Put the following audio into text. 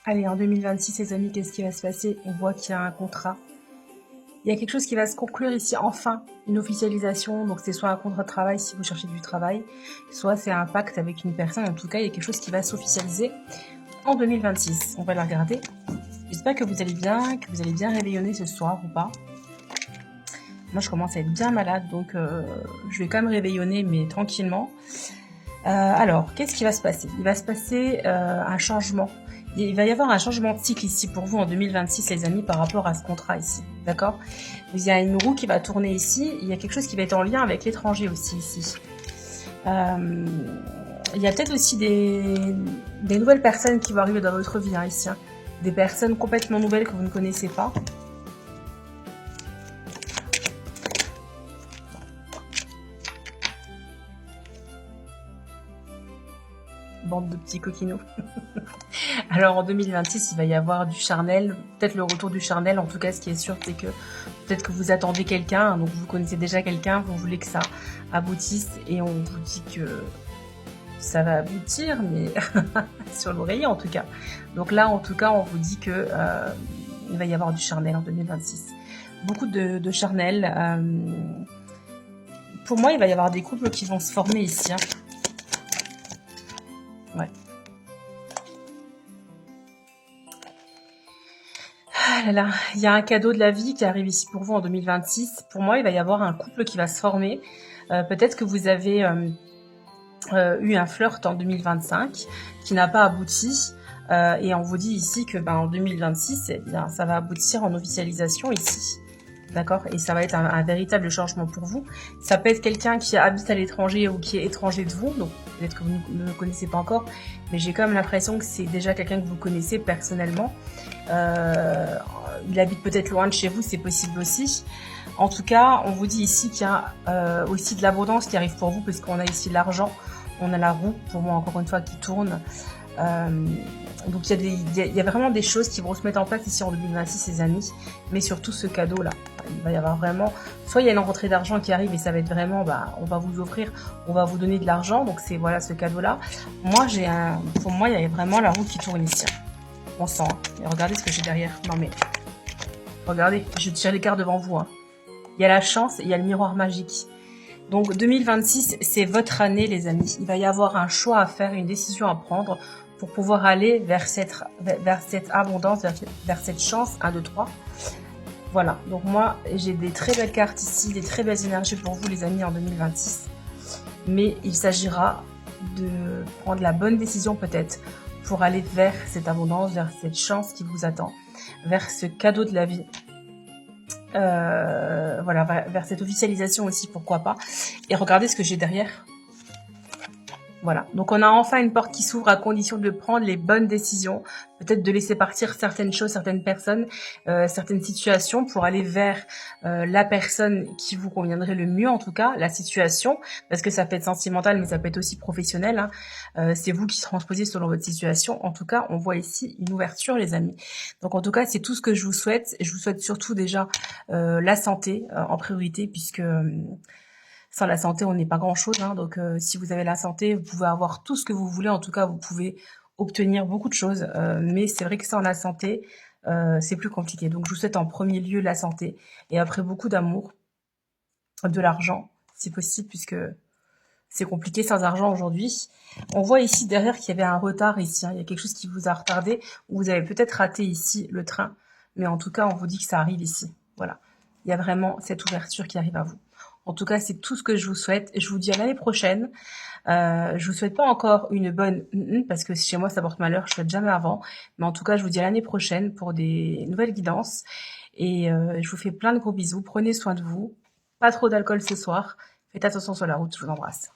Allez, en 2026, les amis, qu'est-ce qui va se passer? On voit qu'il y a un contrat. Il y a quelque chose qui va se conclure ici, enfin, une officialisation. Donc, c'est soit un contrat de travail si vous cherchez du travail, soit c'est un pacte avec une personne. En tout cas, il y a quelque chose qui va s'officialiser en 2026. On va la regarder. J'espère que vous allez bien réveillonner ce soir ou pas. Moi, je commence à être bien malade, donc je vais quand même réveillonner, mais tranquillement. Alors, qu'est-ce qui va se passer? Il va se passer un changement. Il va y avoir un changement de cycle ici pour vous en 2026, les amis, par rapport à ce contrat ici. D'accord? Il y a une roue qui va tourner ici. Il y a quelque chose qui va être en lien avec l'étranger aussi ici. Il y a peut-être aussi des nouvelles personnes qui vont arriver dans votre vie ici. Des personnes complètement nouvelles que vous ne connaissez pas. Bande de petits coquinots. Alors en 2026, il va y avoir du charnel, peut-être le retour du charnel. En tout cas, ce qui est sûr, c'est que peut-être que vous attendez quelqu'un, donc vous connaissez déjà quelqu'un, vous voulez que ça aboutisse et on vous dit que ça va aboutir, mais sur l'oreiller en tout cas. Donc là, en tout cas, on vous dit que il va y avoir du charnel en 2026. Beaucoup de charnel. Pour moi, il va y avoir des couples qui vont se former ici. Ouais. Ah là là, il y a un cadeau de la vie qui arrive ici pour vous en 2026. Pour moi, il va y avoir un couple qui va se former. Peut-être que vous avez eu un flirt en 2025 qui n'a pas abouti. Et on vous dit ici que en 2026, eh bien, ça va aboutir en officialisation ici. D'accord? Et ça va être un véritable changement pour vous. Ça peut être quelqu'un qui habite à l'étranger ou qui est étranger de vous. Donc, peut-être que vous ne le connaissez pas encore. Mais j'ai quand même l'impression que c'est déjà quelqu'un que vous connaissez personnellement. Il habite peut-être loin de chez vous, c'est possible aussi. En tout cas, on vous dit ici qu'il y a aussi de l'abondance qui arrive pour vous, parce qu'on a ici l'argent. On a la roue, pour moi, encore une fois, qui tourne. Donc il y a vraiment des choses qui vont se mettre en place ici en 2026, les amis, mais surtout ce cadeau là, il va y avoir vraiment, soit il y a une rentrée d'argent qui arrive et ça va être vraiment, on va vous offrir, on va vous donner de l'argent, donc c'est voilà ce cadeau là. Moi pour moi il y a vraiment la roue qui tourne ici, on sent, et regardez ce que j'ai derrière, non mais, regardez, je tire les cartes devant vous, il y a la chance, il y a le miroir magique. Donc 2026, c'est votre année les amis, il va y avoir un choix à faire, une décision à prendre, pour pouvoir aller vers cette abondance, vers cette chance, 1, 2, 3. Voilà, donc moi, j'ai des très belles cartes ici, des très belles énergies pour vous les amis en 2026. Mais il s'agira de prendre la bonne décision peut-être pour aller vers cette abondance, vers cette chance qui vous attend, vers ce cadeau de la vie. Voilà, vers cette officialisation aussi, pourquoi pas. Et regardez ce que j'ai derrière. Voilà, donc on a enfin une porte qui s'ouvre à condition de prendre les bonnes décisions, peut-être de laisser partir certaines choses, certaines personnes, certaines situations pour aller vers la personne qui vous conviendrait le mieux, en tout cas, la situation, parce que ça peut être sentimental, mais ça peut être aussi professionnel. C'est vous qui transposez selon votre situation. En tout cas, on voit ici une ouverture, les amis. Donc en tout cas, c'est tout ce que je vous souhaite. Je vous souhaite surtout déjà la santé en priorité, puisque... sans la santé, on n'est pas grand-chose. Donc, si vous avez la santé, vous pouvez avoir tout ce que vous voulez. En tout cas, vous pouvez obtenir beaucoup de choses. Mais c'est vrai que sans la santé, c'est plus compliqué. Donc, je vous souhaite en premier lieu la santé. Et après, beaucoup d'amour, de l'argent, si possible, puisque c'est compliqué sans argent aujourd'hui. On voit ici derrière qu'il y avait un retard ici. Il y a quelque chose qui vous a retardé. Ou vous avez peut-être raté ici le train. Mais en tout cas, on vous dit que ça arrive ici. Voilà. Il y a vraiment cette ouverture qui arrive à vous. En tout cas, c'est tout ce que je vous souhaite. Je vous dis à l'année prochaine. Je vous souhaite pas encore une bonne... parce que chez moi, ça porte malheur. Je souhaite jamais avant. Mais en tout cas, je vous dis à l'année prochaine pour des nouvelles guidances. Et je vous fais plein de gros bisous. Prenez soin de vous. Pas trop d'alcool ce soir. Faites attention sur la route. Je vous embrasse.